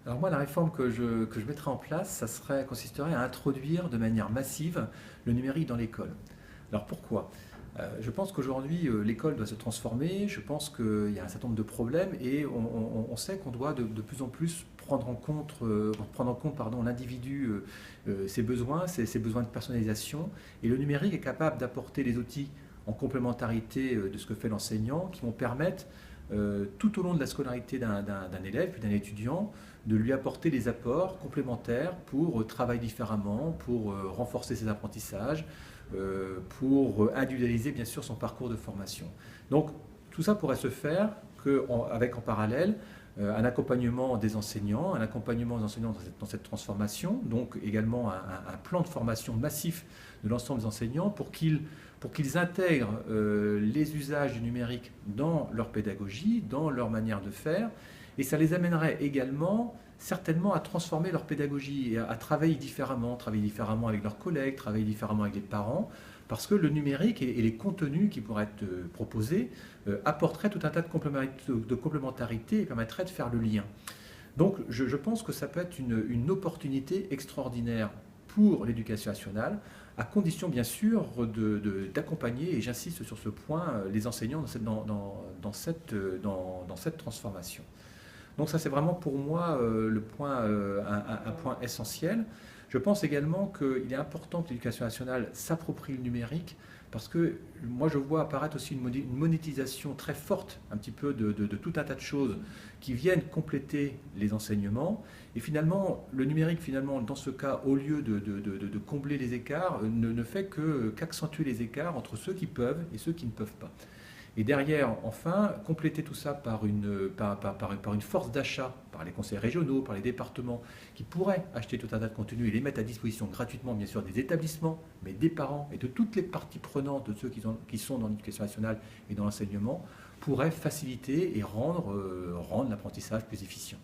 Alors moi, la réforme que je mettrais en place, consisterait à introduire de manière massive le numérique dans l'école. Alors pourquoi? Je pense qu'aujourd'hui, l'école doit se transformer, je pense qu'il y a un certain nombre de problèmes et on sait qu'on doit de plus en plus prendre en compte pardon, l'individu, ses besoins, ses besoins de personnalisation. Et le numérique est capable d'apporter des outils en complémentarité de ce que fait l'enseignant qui vont permettre tout au long de la scolarité d'un élève, puis d'un étudiant, de lui apporter des apports complémentaires pour travailler différemment, pour renforcer ses apprentissages, pour individualiser bien sûr son parcours de formation. Donc tout ça pourrait se faire avec en parallèle un accompagnement des enseignants, dans cette transformation, donc également un plan de formation massif de l'ensemble des enseignants pour qu'ils intègrent les usages du numérique dans leur pédagogie, dans leur manière de faire, et ça les amènerait également certainement à transformer leur pédagogie et à travailler différemment avec leurs collègues, travailler différemment avec les parents, parce que le numérique et les contenus qui pourraient être proposés apporteraient tout un tas de complémentarité et permettraient de faire le lien. Donc je pense que ça peut être une opportunité extraordinaire pour l'éducation nationale, à condition bien sûr d'accompagner, et j'insiste sur ce point, les enseignants dans cette transformation. Donc ça c'est vraiment pour moi un point essentiel. Je pense également qu'il est important que l'éducation nationale s'approprie le numérique parce que moi je vois apparaître aussi une monétisation très forte un petit peu de tout un tas de choses qui viennent compléter les enseignements. Et finalement, le numérique, finalement, dans ce cas, au lieu de combler les écarts, ne fait qu'accentuer les écarts entre ceux qui peuvent et ceux qui ne peuvent pas. Et derrière, enfin, compléter tout ça par une force d'achat, par les conseils régionaux, par les départements, qui pourraient acheter tout un tas de contenus et les mettre à disposition gratuitement, bien sûr, des établissements, mais des parents et de toutes les parties prenantes de ceux qui sont dans l'éducation nationale et dans l'enseignement, pourrait faciliter et rendre l'apprentissage plus efficient.